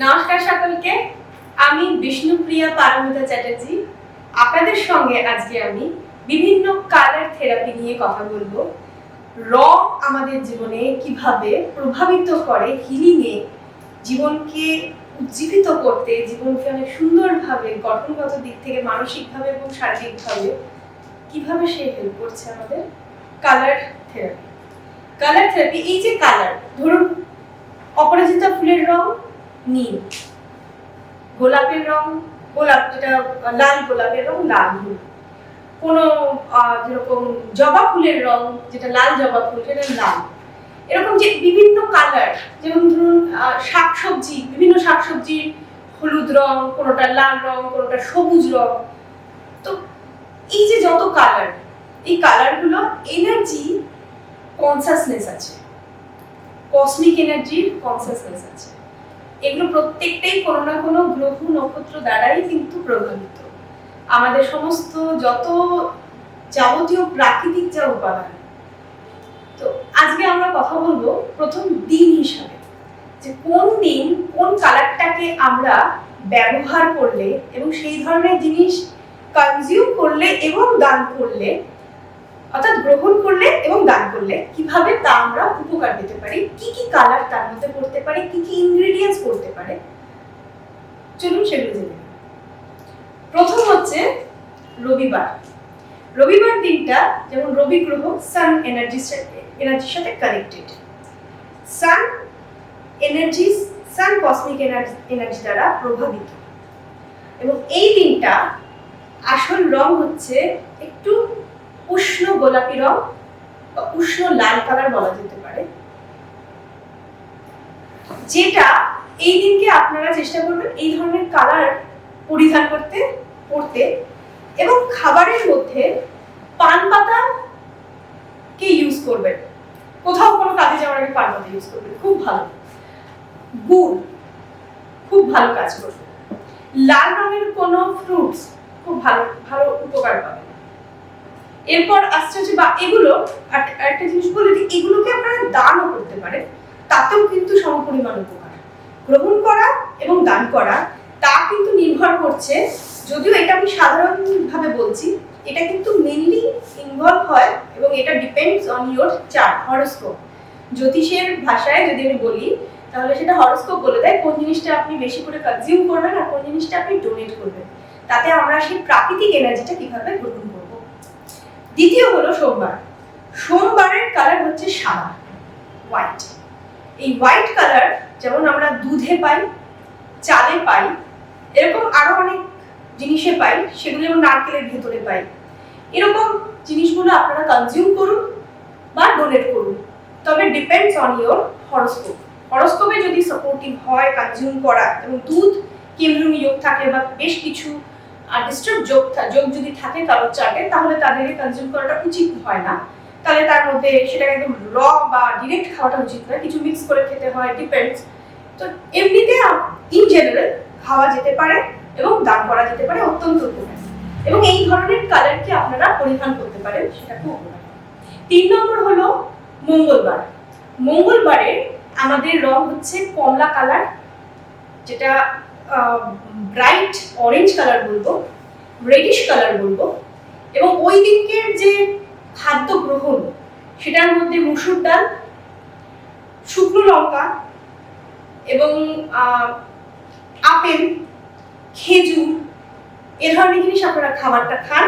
নমস্কার সকলকে, আমি বিষ্ণুপ্রিয়া পারমিতা চ্যাটার্জি। আপনাদের সঙ্গে আজকে আমি বিভিন্ন কালার থেরাপি নিয়ে কথা বলবো। রং আমাদের জীবনে কিভাবে প্রভাবিত করে, হিলিংয়ে জীবনকে উজ্জীবিত করতে, জীবনকে অনেক সুন্দরভাবে গঠনগত দিক থেকে মানসিকভাবে এবং শারীরিকভাবে কিভাবে সে হেল্প করছে আমাদের। কালার থেরাপি, কালার থেরাপি এই যে কালার, ধরুন অপরাজিতা ফুলের রং নীল, গোলাপের রং গোলাপ, যেটা লাল গোলাপের রং লাল, কোনো যেরকম জবা ফুলের রং যেটা লাল জবা ফুল সেটা লাল। এরকম যে বিভিন্ন কালার, যেমন ধরুন শাকসবজি, বিভিন্ন শাকসবজির হলুদ রং, কোনোটা লাল রং, কোনোটা সবুজ রং। তো এই যে যত কালার, এই কালারগুলো এনার্জি কনসাসনেস আছে, কসমিক এনার্জির কনসাসনেস আছে। এগুলো প্রত্যেকটাই কোনো না কোনো গ্রহ নক্ষত্র দ্বারাই কিন্তু প্রভাবিত। আমাদের সমস্ত যত যাবতীয় প্রাকৃতিক যা উপাদান। তো আজকে আমরা কথা বলবো প্রথম দিন হিসাবে, যে কোন দিন কোন কালারটাকে আমরা ব্যবহার করলে এবং সেই ধরনের জিনিস কনজিউম করলে এবং দান করলে, অর্থাৎ গ্রহণ করলে এবং দান করলে কিভাবে তা আমরা উপকার পেতে পারি, কি কি কালার তার মধ্যে পড়তে পারে, কি কি ইনগ্রেডিয়েন্টস পড়তে পারে, চলুন সেগুলো জেনে নিই। প্রথম হচ্ছে রবিবার। রবিবার দিনটা যেমন রবি গ্রহ সান এনার্জির সাথে কানেক্টেড। সান এনার্জি, সান কসমিক এনার্জি দ্বারা প্রভাবিত, এবং এই দিনটা আসল রং হচ্ছে একটু উষ্ণ গোলাপি রং বা উষ্ণ লাল কালার বলা যেতে পারে, যেটা এই দিনকে আপনারা চেষ্টা করবেন এই ধরনের কালার পরিধান করতে, পড়তে। এবং খাবারের মধ্যে পান পাতা কে ইউজ করবেন, কোথাও কোনো কাজে যাওয়ার আগে পান পাতা ইউজ করবেন, খুব ভালো। গুড় খুব ভালো কাজ করবে। লাল রঙের কোনো ফ্রুটস খুব ভালো ভালো উপকার পাবেন। এরপর আসছে যে বা এগুলো একটা জিনিস বলে দিই, এগুলোকে আপনারা দানও করতে পারেন, তাতেও কিন্তু সমপরিমাণ উপকার। গ্রহণ করা এবং দান করা তা কিন্তু নির্ভর করছে, যদিও এটা আমি সাধারণভাবে বলছি, এটা কিন্তু মেইনলি ইনভলভ হয় এবং এটা depends on your chart, horoscope. জ্যোতিষের ভাষায় যদি আমি বলি তাহলে সেটা হরোস্কোপ বলে দেয় কোন জিনিসটা আপনি বেশি করে কনজিউম করবেন আর কোন জিনিসটা আপনি ডোনেট করবেন, তাতে আমরা সেই প্রাকৃতিক এনার্জিটা কিভাবে গ্রহণ করব। দ্বিতীয় হলো সোমবার। সোমবারের কালার হচ্ছে সাদা, হোয়াইট। এই হোয়াইট কালার যেমন আমরা দুধে পাই, চালে পাই, এরকম আরো অনেক জিনিসে পাই, সেগুলো যেমন নারকেলের ভেতরে পাই। এরকম জিনিসগুলো আপনারা কনজিউম করুন বা ডোনেট করুন, তবে ডিপেন্ডস অন ইওর হরোস্কোপ। হরোস্কোপে যদি সাপোর্টিভ হয় কনজিউম করা, এবং দুধ কেন্দ্রীয় যোগ থাকে বা বেশ কিছু ডিস্টার্ব যোগ যদি থাকে কারোর চার্টে, তাহলে তাদের কনজিউম করাটা উচিত হয় না। তাহলে তার মধ্যে সেটাকে একদম র বা ডিরেক্ট খাওয়াটা উচিত নয়, কিছু মিক্স করে খেতে হয়, ডিপেন্ডস। তো এমনিতে ইন জেনারেল খাওয়া যেতে পারে এবং দান করা যেতে পারে, অত্যন্ত উপকারী। এবং এই ধরনের কালারকে আপনারা পরিধান করতে পারেন, সেটা খুব উপকারী। 3 নম্বর হলো মঙ্গলবার। মঙ্গলবারে আমাদের রং হচ্ছে কমলা কালার, যেটা ব্রাইট অরেঞ্জ কালার বলবো, রেডিশ কালার বলবো। এবং ওই দিনকের যে খাদ্য গ্রহণ, সেটার মধ্যে মসুর ডাল, শুকনো লঙ্কা এবং আপেল, খেজুর, এ ধরনের জিনিস আপনারা খাবারটা খান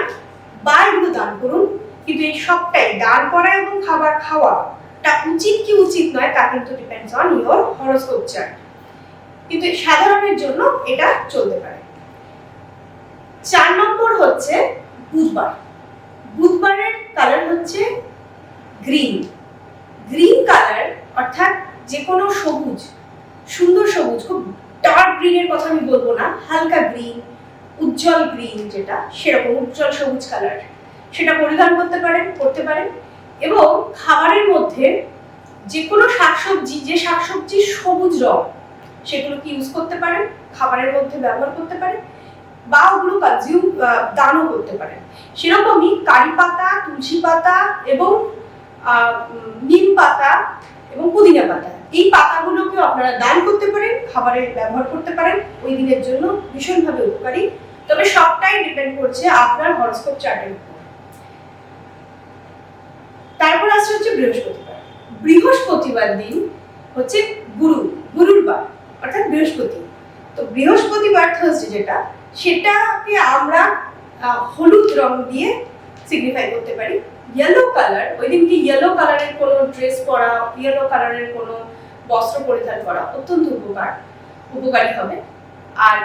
বা এগুলো দান করুন। কিন্তু এই সবটাই দান করা এবং খাবার খাওয়াটা উচিত কি উচিত নয় তা কিন্তু depends on your horoscope chart, কিন্তু সাধারণের জন্য এটা চলতে পারে। 4 নম্বর হচ্ছে বুধবার। বুধবারের কালার হচ্ছে গ্রিন। গ্রিন কালার অর্থাৎ যে কোনো সবুজ, সুন্দর সবুজ, খুব ডার্ক গ্রিনের কথা আমি বলবো না, হালকা গ্রিন, উজ্জ্বল গ্রিন, যেটা সেরকম উজ্জ্বল সবুজ কালার, সেটা পরিধান করতে পারেন। এবং খাবারের মধ্যে যে কোনো শাকসবজি, যে শাকসবজির সবুজ রং, সেগুলোকে ইউজ করতে পারেন, খাবারের মধ্যে ব্যবহার করতে পারেন বা ওগুলো দানও করতে পারেন। সেরকমই কারি পাতা, তুলসী পাতা এবং নিম পাতা এবং পুদিনা পাতা, এই পাতাগুলোকে আপনারা দান করতে পারেন, খাবারে ব্যবহার করতে পারেন, ওই দিনের জন্য ভীষণভাবে উপকারী। তবে সবটাই ডিপেন্ড করছে আপনার হরোস্কোপ চার্টের উপর। তারপর আসছে হচ্ছে বৃহস্পতিবার। বৃহস্পতিবার দিন হচ্ছে গুরুর বার, অর্থাৎ বৃহস্পতি। তো বৃহস্পতিবার থার্সডে যেটা, সেটাকে আমরা হলুদ রং দিয়ে সিগনিফাই করতে পারি। ইয়েলো কালার, ওই দিনকে ইয়েলো কালারের কোনো ড্রেস পরা, ইয়েলো কালারের কোনো বস্ত্র পরিধান করা অত্যন্ত উপকারী হবে। আর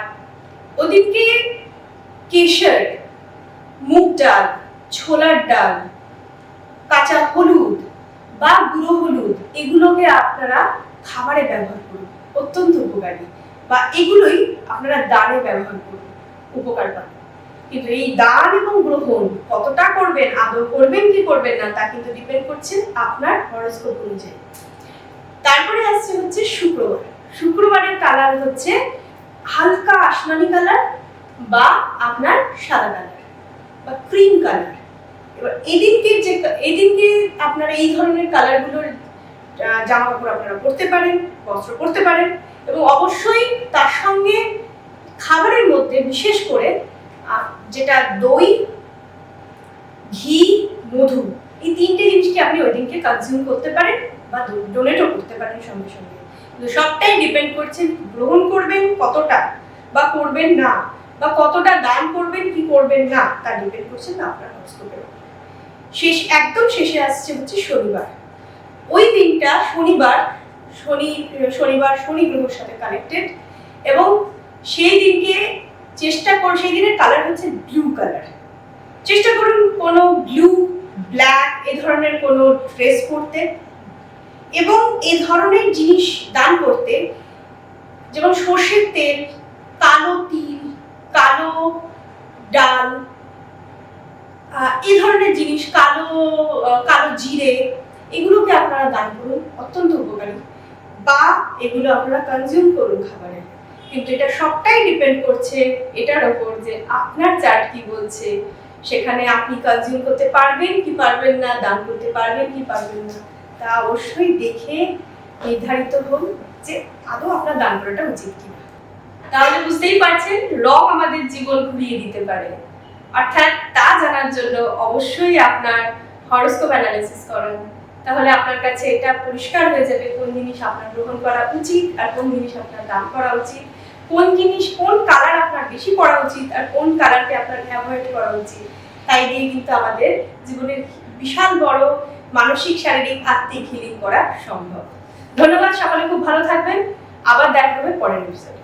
ওদিনকে কেশর, মুগ ডাল, ছোলার ডাল, কাঁচা হলুদ বা গুঁড়ো হলুদ, এগুলোকে আপনারা খাবারে ব্যবহার করুন, অত্যন্ত উপকারী। বা এগুলোই আপনারা দানে ব্যবহার করুন, উপকার পাবেন। কিন্তু এই দান এবং গ্রহণ কতটা করবেন, আদৌ করবেন কি করবেন না, তা কিন্তু ডিপেন্ড করছে আপনার হরোস্কোপ অনুযায়ী। তারপরে আসছে হচ্ছে শুক্রবার। শুক্রবারের কালার হচ্ছে হালকা আসমানি কালার বা আপনার সাদা কালার বা ক্রিম কালার। এবার এদিনকে আপনারা এই ধরনের কালারগুলোর জামা কাপড় আপনারা পরতে পারেন, বস্ত্র পরতে পারেন, এবং অবশ্যই তার সঙ্গে খাবারের মধ্যে বিশেষ করে যেটা দই, ঘি, মধু, এই তিনটে জিনিসকে আপনি ওই দিনকে কনজিউম করতে পারেন বা ডোনেটও করতে পারেন সঙ্গে সঙ্গে। কিন্তু সবটাই ডিপেন্ড করছে গ্রহণ করবেন কতটা বা করবেন না, বা কতটা দান করবেন কি করবেন না, তা ডিপেন্ড করছে না আপনার হরোস্কোপের উপর। একদম শেষে আসছে হচ্ছে শনিবার। ওই দিনটা শনিবার শনি গ্রহের সাথে কানেক্টেড, এবং সেই দিনের কালার হচ্ছে ব্লু কালার। চেষ্টা করুন কোনো ব্লু, ব্ল্যাক এ ধরনের কোনো ড্রেস পরতে, এবং এ ধরনের জিনিস দান করতে, যেমন সর্ষের তেল, কালো তিল, কালো ডাল, এই ধরনের জিনিস, কালো জিরে, এগুলোকে আপনারা দান করুন, অত্যন্ত উপকারী। বা এগুলো আপনারা কনজিউম করুন খাবারে। কিন্তু এটা সবটাই ডিপেন্ড করছে এটার উপর যে আপনার চার্ট কি বলছে, সেখানে আপনি কনজিউম করতে পারবেন কি পারবেন না, দান করতে পারবেন কি পারবেন না, তা অবশ্যই দেখে নির্ধারিত হন যে আদৌ আপনার দান করাটা উচিত কিনা। তাহলে বুঝতেই পারছেন, রং আমাদের জীবন ঘুরিয়ে দিতে পারে। অর্থাৎ তা জানার জন্য অবশ্যই আপনার হরোস্কোপ অ্যানালিসিস করুন। তাহলে আপনার কাছে এটা পরিষ্কার হয়ে যাবে কোন জিনিস আপনার গ্রহণ করা উচিত আর কোন জিনিস আপনার দান করা উচিত, কোন কালার আপনার বেশি পড়া উচিত আর কোন কালারকে আপনার অ্যাভয়েড করা উচিত। তাই দিয়ে কিন্তু আমাদের জীবনের বিশাল বড় মানসিক, শারীরিক, আত্মিক হিলিং করা সম্ভব। ধন্যবাদ, সকলে খুব ভালো থাকবেন। আবার দেখা হবে পরের এপিসোডে।